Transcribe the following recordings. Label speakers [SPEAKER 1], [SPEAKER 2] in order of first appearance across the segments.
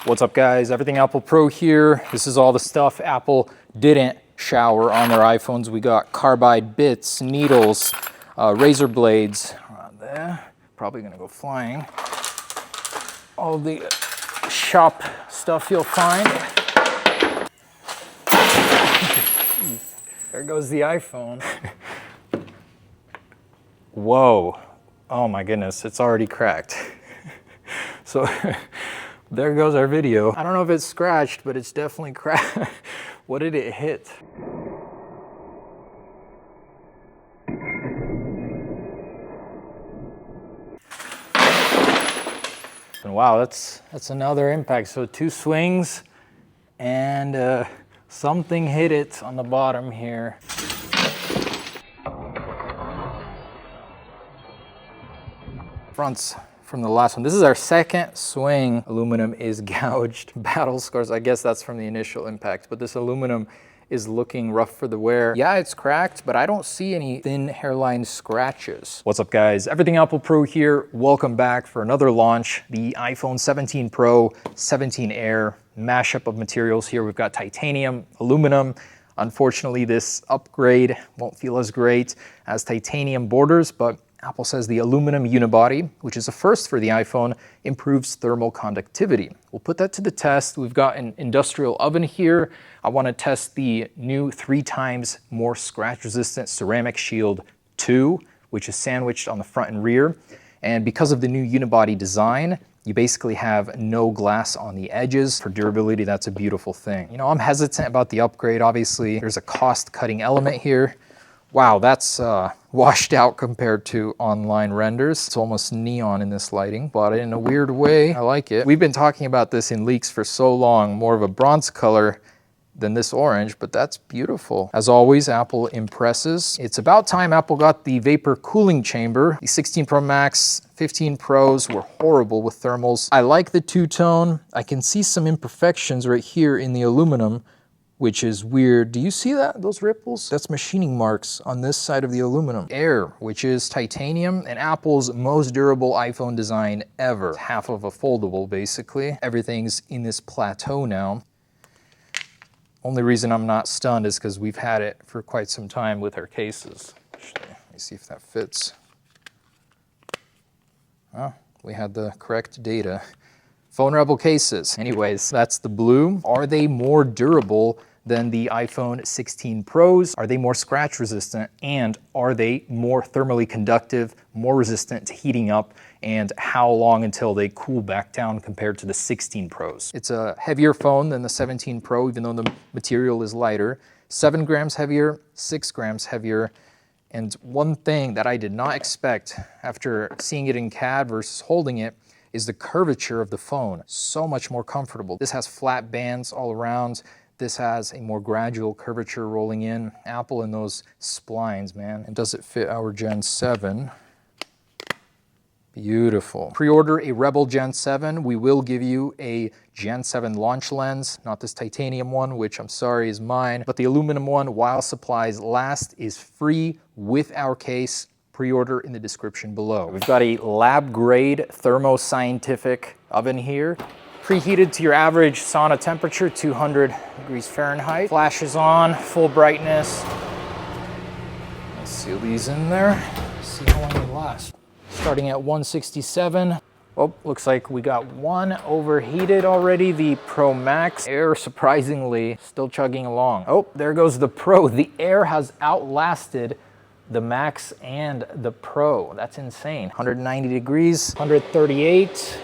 [SPEAKER 1] What's up guys, Everything Apple Pro here. This is all the stuff Apple didn't shower on their iPhones. We got carbide bits, needles, razor blades, around there. Probably gonna go flying. All the shop stuff you'll find. There goes the iPhone. Whoa, oh my goodness, it's already cracked. So there goes our video. I don't know if it's scratched, but it's definitely cracked. What did it hit? And wow, that's another impact. So 2 swings and something hit it on the bottom here. Fronts from the last one. This is our second swing. Aluminum is gouged. Battle scars, I guess that's from the initial impact, but this aluminum is looking rough for the wear. Yeah, it's cracked, but I don't see any thin hairline scratches. What's up guys, Everything Apple Pro here. Welcome back for another launch, the iPhone 17 Pro, 17 Air, mashup of materials here. We've got titanium, aluminum. Unfortunately, this upgrade won't feel as great as titanium borders, but Apple says the aluminum unibody, which is a first for the iPhone, improves thermal conductivity. We'll put that to the test. We've got an industrial oven here. I want to test the new 3 times more scratch-resistant Ceramic Shield 2, which is sandwiched on the front and rear. And because of the new unibody design, you basically have no glass on the edges. For durability, that's a beautiful thing. You know, I'm hesitant about the upgrade. Obviously, there's a cost-cutting element here. Wow, that's washed out compared to online renders. It's almost neon in this lighting, but in a weird way, I like it. We've been talking about this in leaks for so long, more of a bronze color than this orange, but that's beautiful. As always, Apple impresses. It's about time Apple got the vapor cooling chamber. The 16 Pro Max, 15 Pros were horrible with thermals. I like the two-tone. I can see some imperfections right here in the aluminum, which is weird. Do you see that, those ripples? That's machining marks on this side of the aluminum. Air, which is titanium and Apple's most durable iPhone design ever. Half of a foldable, basically. Everything's in this plateau now. Only reason I'm not stunned is because we've had it for quite some time with our cases. Actually, let me see if that fits. Oh, we had the correct data. Phone Rebel cases. Anyways, that's the blue. Are they more durable than the iPhone 16 Pros? Are they more scratch resistant? And are they more thermally conductive, more resistant to heating up? And how long until they cool back down compared to the 16 Pros? It's a heavier phone than the 17 Pro, even though the material is lighter. 7 grams heavier, 6 grams heavier. And one thing that I did not expect after seeing it in CAD versus holding it is the curvature of the phone. So much more comfortable. This has flat bands all around. This has a more gradual curvature rolling in. Apple and those splines, man. And does it fit our Gen 7? Beautiful. Pre-order a Rebel Gen 7. We will give you a Gen 7 launch lens, not this titanium one, which I'm sorry is mine, but the aluminum one, while supplies last, is free with our case. Pre-order in the description below. We've got a lab-grade thermoscientific oven here, preheated to your average sauna temperature, 200 degrees Fahrenheit. Flash is on, full brightness. Let's seal these in there, see how long they last. Starting at 167. Oh, looks like we got one overheated already, the Pro Max. Air, surprisingly, still chugging along. Oh, there goes the Pro. The Air has outlasted the Max and the Pro. That's insane. 190 degrees, 138,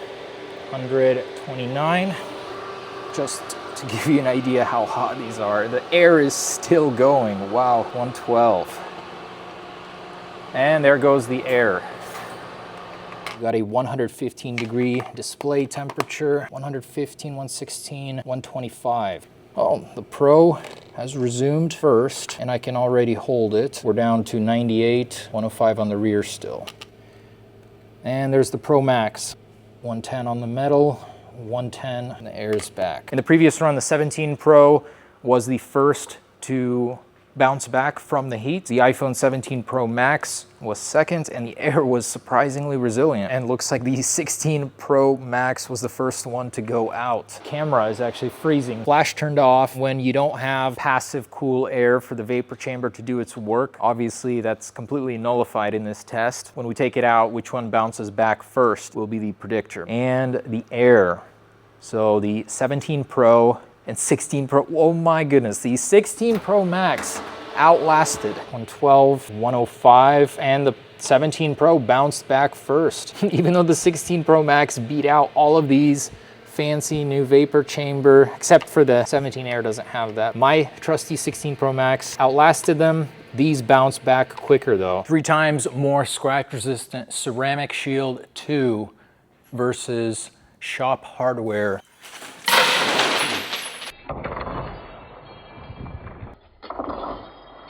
[SPEAKER 1] 129. Just to give you an idea how hot these are. The Air is still going. Wow, 112. And there goes the Air. We've got a 115 degree display temperature, 115, 116, 125. Oh, the Pro has resumed first, and I can already hold it. We're down to 98, 105 on the rear still. And there's the Pro Max. 110 on the metal, 110, and the Air is back. In the previous run, the 17 Pro was the first to bounce back from the heat. The iPhone 17 Pro Max was second, and the Air was surprisingly resilient. And looks like the 16 Pro Max was the first one to go out. Camera is actually freezing. Flash turned off. When you don't have passive cool air for the vapor chamber to do its work, obviously that's completely nullified in this test. When we take it out, which one bounces back first will be the predictor. And the Air. So the 17 Pro and 16 Pro, oh my goodness, the 16 Pro Max outlasted 112, 105, and the 17 Pro bounced back first. Even though the 16 Pro Max beat out all of these fancy new vapor chamber, except for the 17 Air doesn't have that. My trusty 16 Pro Max outlasted them. These bounce back quicker though. 3 times more scratch resistant Ceramic Shield 2 versus Shop Hardware.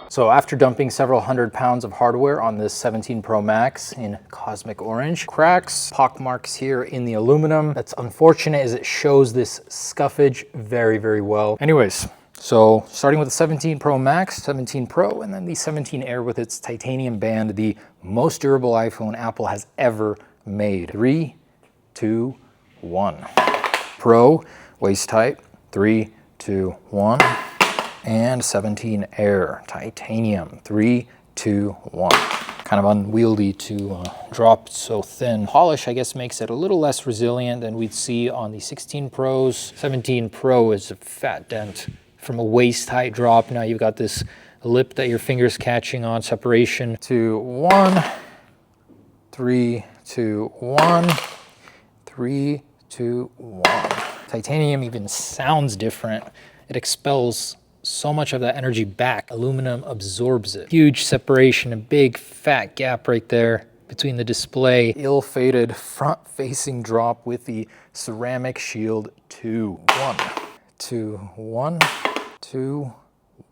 [SPEAKER 1] So after dumping several hundred pounds of hardware on this 17 Pro Max in Cosmic Orange, cracks, pock marks here in the aluminum. That's unfortunate as it shows this scuffage very, very well. Anyways, so starting with the 17 Pro Max, 17 Pro, and then the 17 Air with its titanium band, the most durable iPhone Apple has ever made. 3, 2, 1. Pro, waist height, 3, 2, 1. And 17 Air, titanium, 3, 2, 1. Kind of unwieldy to drop so thin. Polish, I guess, makes it a little less resilient than we'd see on the 16 Pros. 17 Pro is a fat dent from a waist height drop. Now you've got this lip that your finger's catching on, separation. 2, 1, 3, 2, 1, 3, 2, 1. Titanium even sounds different. It expels so much of that energy back. Aluminum absorbs it. Huge separation, a big fat gap right there between the display. Ill-fated front-facing drop with the Ceramic Shield 2. 1, 2, 1, 2,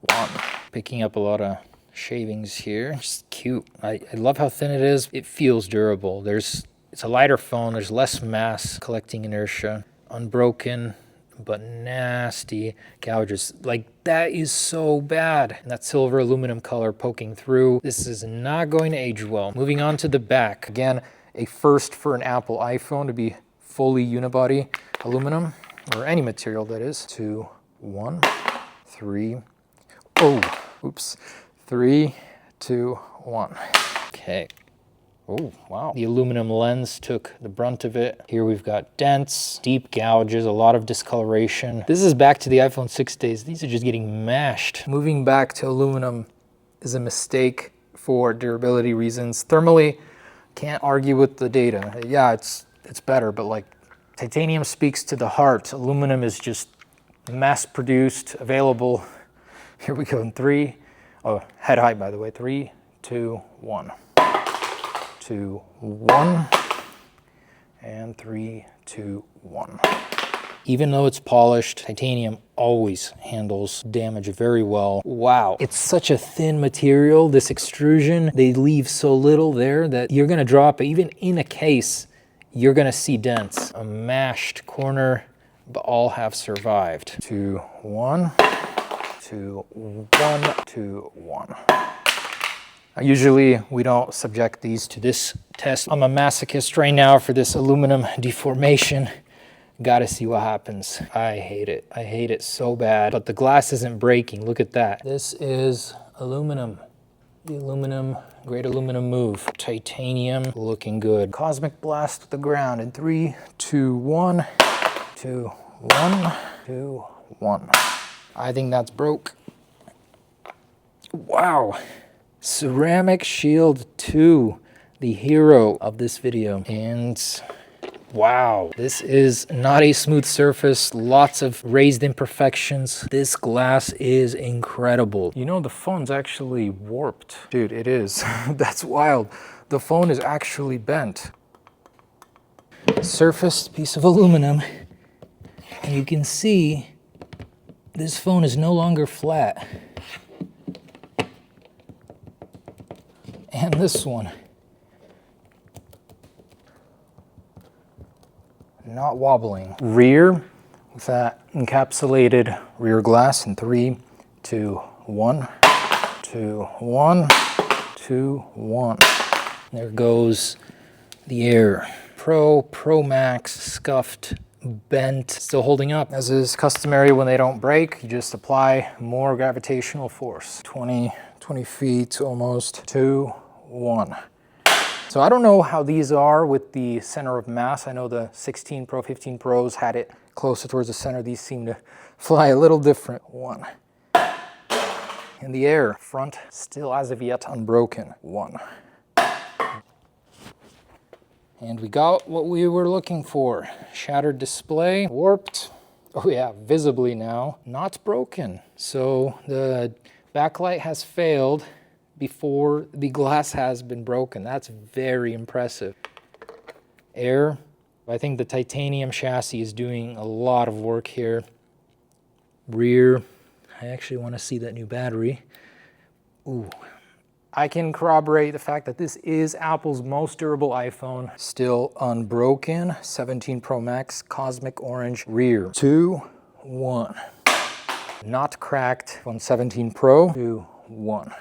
[SPEAKER 1] 1. Picking up a lot of shavings here. Just cute. I love how thin it is. It feels durable. It's a lighter phone. There's less mass collecting inertia. Unbroken, but nasty gouges. Like, that is so bad. And that silver aluminum color poking through. This is not going to age well. Moving on to the back. Again, a first for an Apple iPhone to be fully unibody aluminum, or any material that is. 2, 1, 3, oh, oops. 3, 2, 1. Okay. Oh, wow. The aluminum lens took the brunt of it. Here we've got dents, deep gouges, a lot of discoloration. This is back to the iPhone 6 days. These are just getting mashed. Moving back to aluminum is a mistake for durability reasons. Thermally, can't argue with the data. Yeah, it's better, but like, titanium speaks to the heart. Aluminum is just mass-produced, available. Here we go in 3. Oh, head height, by the way. 3, 2, 1. 2, 1, and 3, 2, 1. Even though it's polished, titanium always handles damage very well. Wow, it's such a thin material, this extrusion. They leave so little there that you're gonna drop it. Even in a case, you're gonna see dents. A mashed corner, but all have survived. 2, 1, 2, 1, 2, 1. Usually we don't subject these to this test. I'm a masochist right now for this aluminum deformation. Gotta see what happens. I hate it. I hate it so bad. But the glass isn't breaking. Look at that. This is aluminum. The aluminum, great aluminum move. Titanium, looking good. Cosmic blast to the ground in 3, 2, 1, 2, 1, 2, 1. I think that's broke. Wow. Ceramic Shield 2, the hero of this video. And wow, this is not a smooth surface, lots of raised imperfections. This glass is incredible. You know, the phone's actually warped. Dude, it is. That's wild. The phone is actually bent. Surfaced piece of aluminum. And you can see this phone is no longer flat. And this one, not wobbling. Rear, with that encapsulated rear glass in 3, 2, 1. 2, 1, 2, 1. There goes the Air. Pro, Pro Max, scuffed, bent, still holding up. As is customary when they don't break, you just apply more gravitational force. 20 feet almost. 2, 1. So I don't know how these are with the center of mass. I know the 16 Pro, 15 Pros had it closer towards the center. These seem to fly a little different. 1. In the air, front still as of yet unbroken. 1. And we got what we were looking for. Shattered display, warped. Oh yeah, visibly now, not broken. So the backlight has failed before the glass has been broken. That's very impressive. Air, I think the titanium chassis is doing a lot of work here. Rear, I actually want to see that new battery. Ooh. I can corroborate the fact that this is Apple's most durable iPhone. Still unbroken. 17 Pro Max, cosmic orange rear. 2, 1. Not cracked on 17 Pro. 2, 1.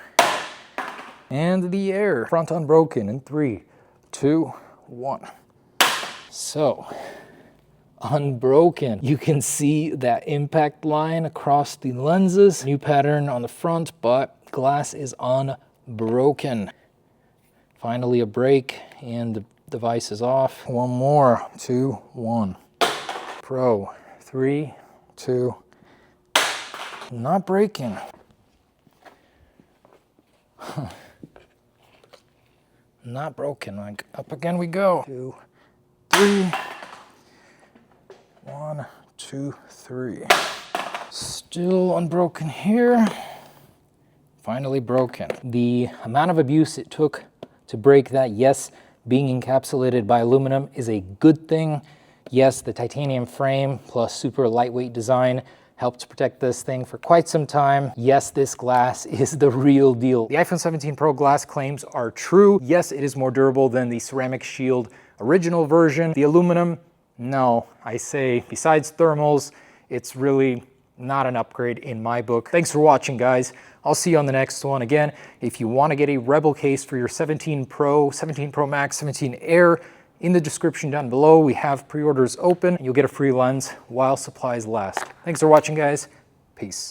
[SPEAKER 1] And the Air, front unbroken in 3, 2, 1. So, unbroken. You can see that impact line across the lenses. New pattern on the front, but glass is unbroken. Finally a break and the device is off. One more. 2, 1. Pro. 3, 2. Not breaking. Not broken. Like, up again we go. 2, 3. 1, 2, 3. Still unbroken here. Finally broken. The amount of abuse it took to break that, yes, being encapsulated by aluminum is a good thing. Yes, the titanium frame plus super lightweight design helped protect this thing for quite some time. Yes, this glass is the real deal. The iPhone 17 Pro glass claims are true. Yes, it is more durable than the ceramic shield original version. The aluminum, no, I say besides thermals, it's really not an upgrade in my book. Thanks for watching, guys. I'll see you on the next one. Again, if you want to get a Rebel case for your 17 Pro, 17 Pro Max, 17 Air, in the description down below, we have pre-orders open. You'll get a free lens while supplies last. Thanks for watching, guys. Peace.